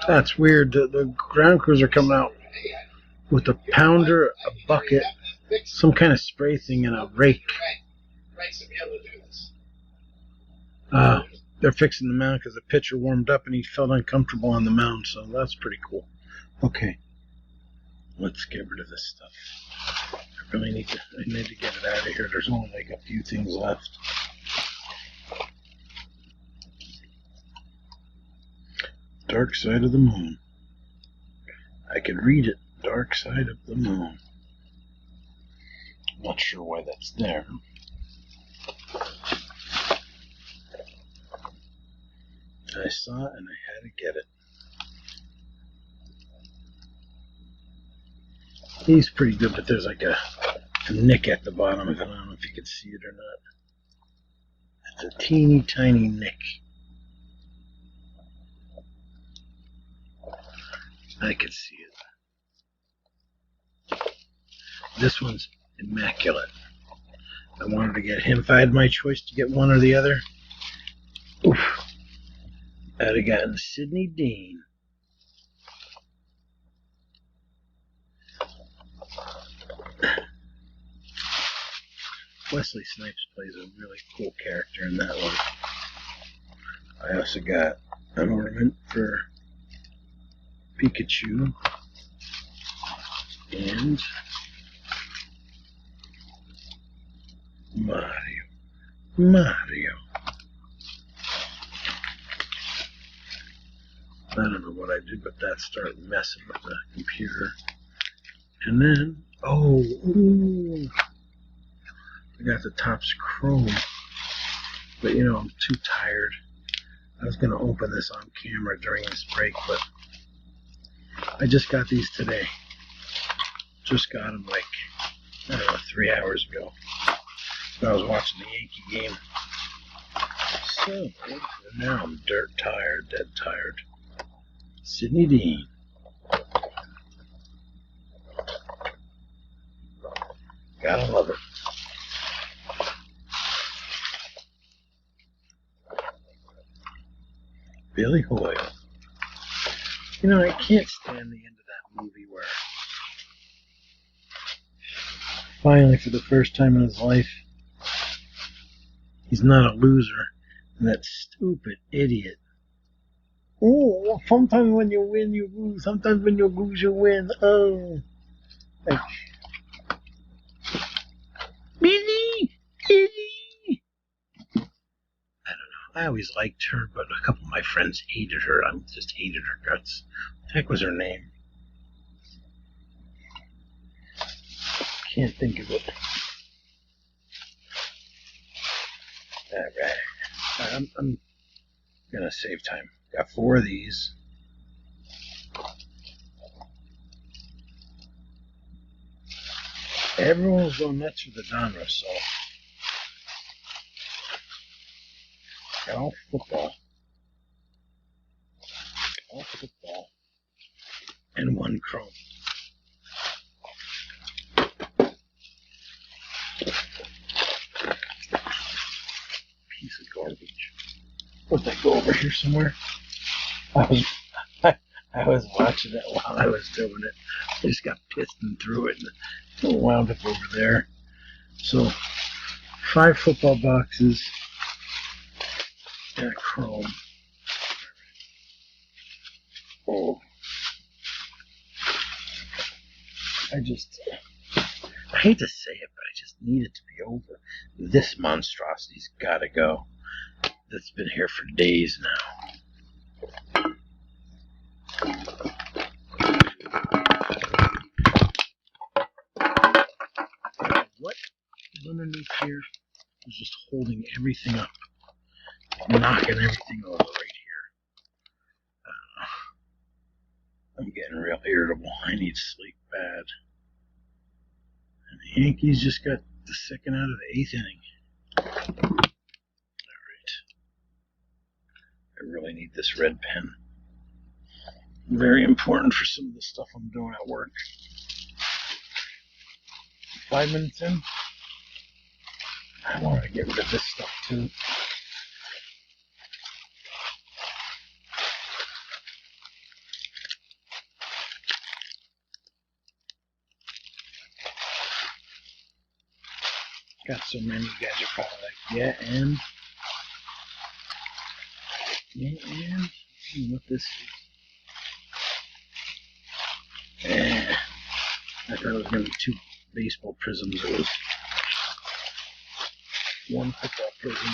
That's weird. The ground crews are coming out with a pounder, a bucket, some kind of spray thing, and a rake. They're fixing the mound because the pitcher warmed up and he felt uncomfortable on the mound, so that's pretty cool. Okay, let's get rid of this stuff. I need to get it out of here. There's only like a few things left. Dark Side of the Moon. I could read it. Dark Side of the Moon. Not sure why that's there. I saw it and I had to get it. He's pretty good, but there's like a nick at the bottom. I don't know if you can see it or not. It's a teeny tiny nick. I can see it. This one's immaculate. I wanted to get him. If I had my choice to get one or the other, oof, I'd have gotten Sidney Dean. Wesley Snipes plays a really cool character in that one. I also got an ornament for Pikachu and Mario. I don't know what I did, but that started messing with the computer. And then, I got the Topps Chrome, but you know, I'm too tired. I was going to open this on camera during this break, but I just got these today. Just got them like, I don't know, 3 hours ago. I was watching the Yankee game. So, now I'm dead tired. Sidney Dean. Gotta love it. Billy Hoyle. You know, I can't stand the end of that movie where finally, for the first time in his life, he's not a loser. And that stupid idiot. Oh, sometimes when you win, you lose. Sometimes when you lose, you win. Oh. Like, Billy! I don't know. I always liked her, but a couple of my friends hated her. I just hated her guts. What the heck was her name? Can't think of it. Alright. I'm gonna save time. Got 4 of these. Everyone's going nuts for the Donruss, so got all football, and 1 Chrome. Piece of garbage. Would that go over here somewhere? I was watching it while I was doing it. I just got pissed and threw it and wound up over there. So, 5 football boxes and a Chrome. Oh. I hate to say it, but I just need it to be over. This monstrosity's gotta go. That's been here for days now. What is underneath here is just holding everything up, knocking everything over right here. I'm getting real irritable. I need sleep bad. And the Yankees just got the second out of the 8th inning. Alright. I really need this red pen. Very important for some of the stuff I'm doing at work. 5 minutes in. I wanted to get rid of this stuff too. Got so many, you guys are probably like, yeah, and what this is. I thought it was going to be 2 baseball prisms. It was 1 football prism.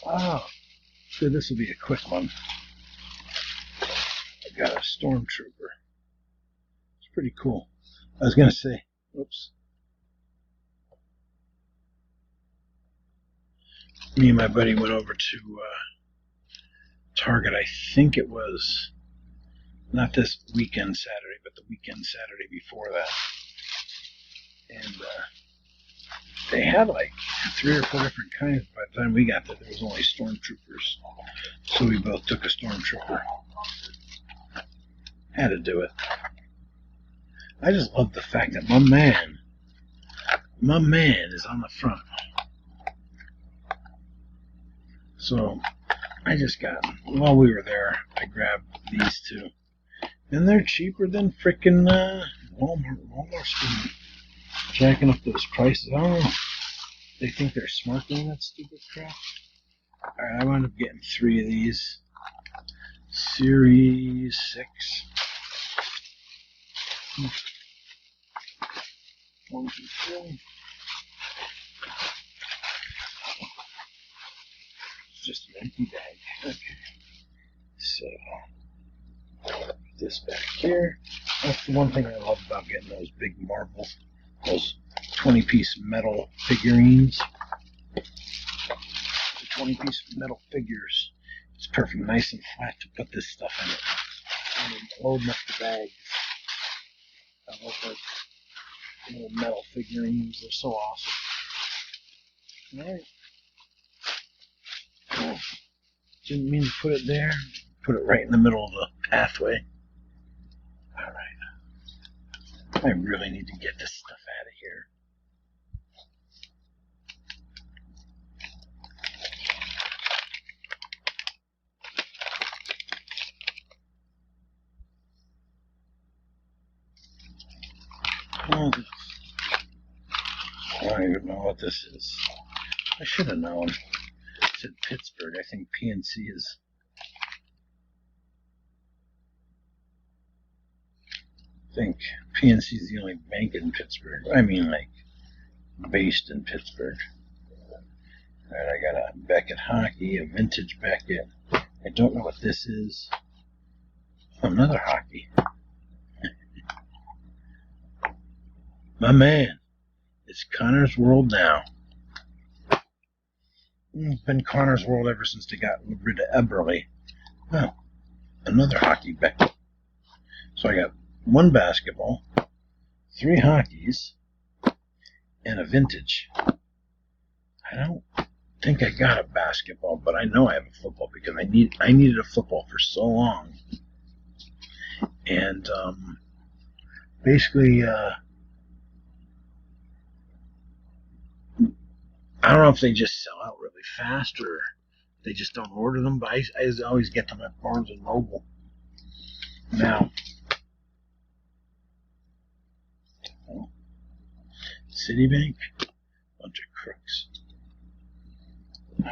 Oh, so this will be a quick one. I got a stormtrooper. It's pretty cool. I was going to say, whoops. Me and my buddy went over to Target. I think it was not this weekend Saturday, but the weekend Saturday before that. And they had like 3 or 4 different kinds. By the time we got there, there was only stormtroopers. So we both took a stormtrooper. Had to do it. I just love the fact that my man is on the front. So I just got, while we were there, I grabbed these 2. And they're cheaper than frickin' Walmart. Walmart's been jacking up those prices. I don't know. They think they're smart doing that stupid crap. Alright, I wound up getting 3 of these. Series 6. 1, 2, 3. It's just an empty bag. Okay. So, put this back here. That's the one thing I love about getting those big marble, those 20-piece metal figurines. The 20-piece metal figures. It's perfect, nice and flat to put this stuff in it. And then loading up the bags. I love those little metal figurines. They're so awesome. Alright. Cool. Didn't mean to put it there. Put it right in the middle of the pathway. Alright. I really need to get this stuff out of here. Oh, I don't even know what this is. I should have known. It said Pittsburgh. I think PNC is. I think PNC is the only bank in Pittsburgh. I mean, like, based in Pittsburgh. Alright, I got a Beckett hockey, a vintage Beckett. I don't know what this is. Oh, another hockey. My man, it's Connor's World now. It's been Connor's World ever since they got rid of Eberle. Oh, another hockey Beckett. So I got 1 basketball, 3 hockeys, and a vintage. I don't think I got a basketball, but I know I have a football because I needed a football for so long. And basically, I don't know if they just sell out really fast or they just don't order them, but I always get them at Barnes & Noble. Now, Citibank, bunch of crooks. I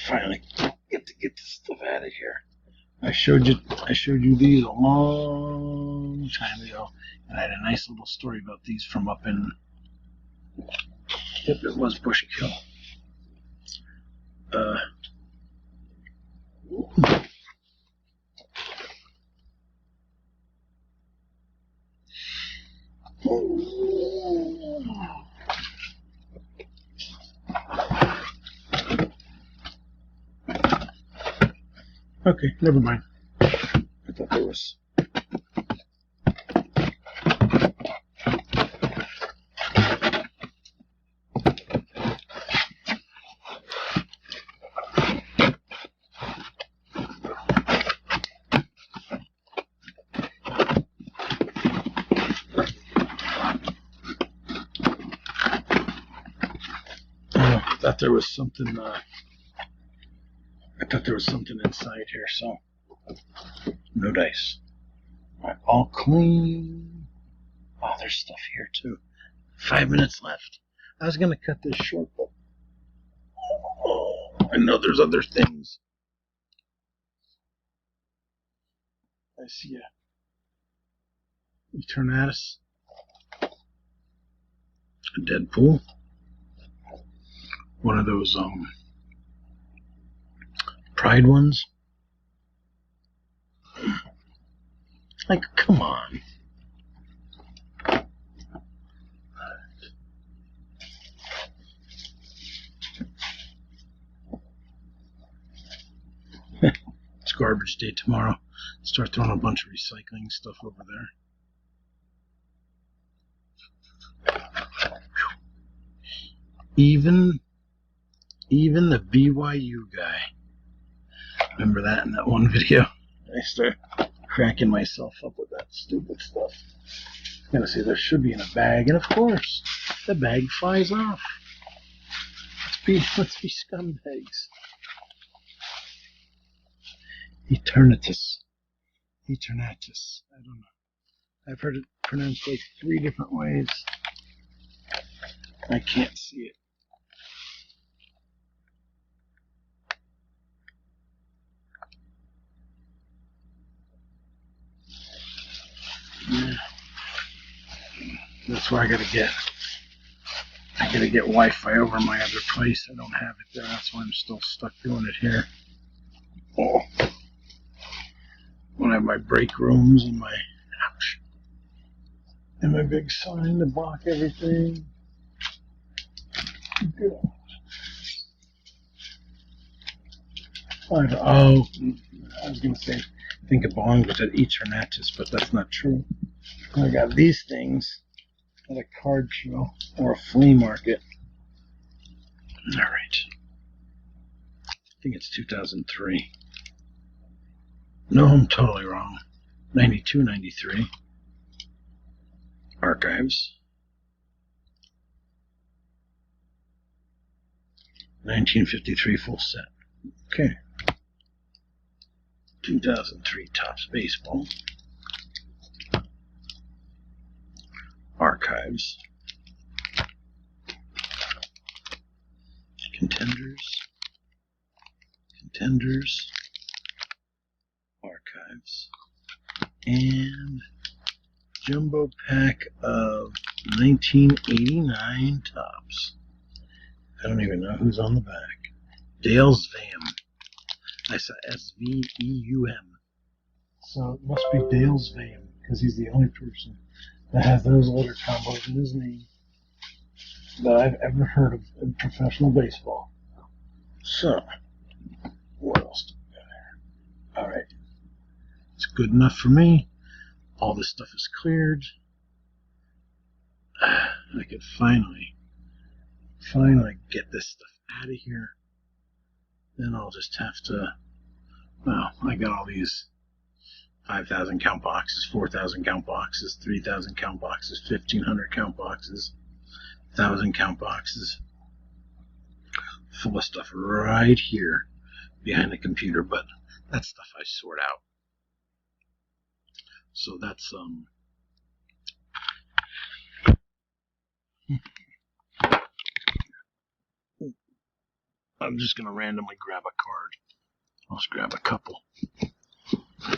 finally get to get this stuff out of here. I showed you these a long time ago, and I had a nice little story about these from up in, yep, it was Bushkill. Okay, never mind. I thought there was. I thought there was something. I thought there was something inside here, so no dice. Alright, all clean. Oh, there's stuff here too. 5 minutes left. I was gonna cut this short, but I know there's other things. I see a Eternatus, a Deadpool, one of those Pride ones. Like, come on. It's garbage day tomorrow. Start throwing a bunch of recycling stuff over there. Even the BYU guy. Remember that in that one video? I start cracking myself up with that stupid stuff. I'm gonna say there should be in a bag, and of course, the bag flies off. Let's be scumbags. Eternatus. Eternatus. I don't know. I've heard it pronounced like 3 different ways. I can't see it. Yeah. That's where I gotta get Wi-Fi over my other place. I don't have it there. That's why I'm still stuck doing it here. Oh. When I have my break rooms and my big sign to block everything. I was gonna say think of Bong was at Eternatus, but that's not true. I got these things at a card show or a flea market. All right. I think it's 2003. No, I'm totally wrong. 92, 93. Archives. 1953 full set. Okay. 2003 Topps Baseball. Archives. Contenders. Contenders. Archives. And jumbo pack of 1989 Topps. I don't even know who's on the back. Dale Sveum. I saw S-V-E-U-M. So it must be Dale Sveum, because he's the only person that has those letter combos in his name that I've ever heard of in professional baseball. So, what else do we got here? Alright. It's good enough for me. All this stuff is cleared. I could finally get this stuff out of here. Then I'll just have to, well, I got all these 5,000 count boxes, 4,000 count boxes, 3,000 count boxes, 1,500 count boxes, 1,000 count boxes, full of stuff right here behind the computer, but that stuff I sort out. So that's, I'm just going to randomly grab a card. I'll just grab a couple.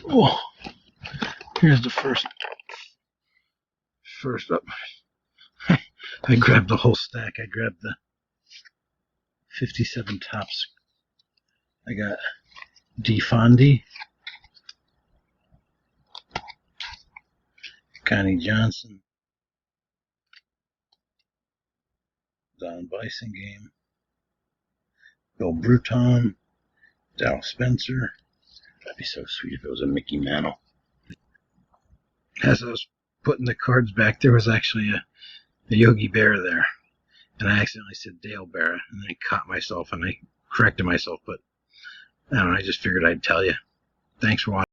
Oh, here's the first up. I grabbed the whole stack. I grabbed the 57 Topps. I got DeFondi, Connie Johnson, Don Bison game, Bill Bruton, Dow Spencer. That'd be so sweet if it was a Mickey Mantle. As I was putting the cards back, there was actually a Yogi Berra there. And I accidentally said Dale Berra, and I caught myself and I corrected myself, but I don't know, I just figured I'd tell you. Thanks for watching.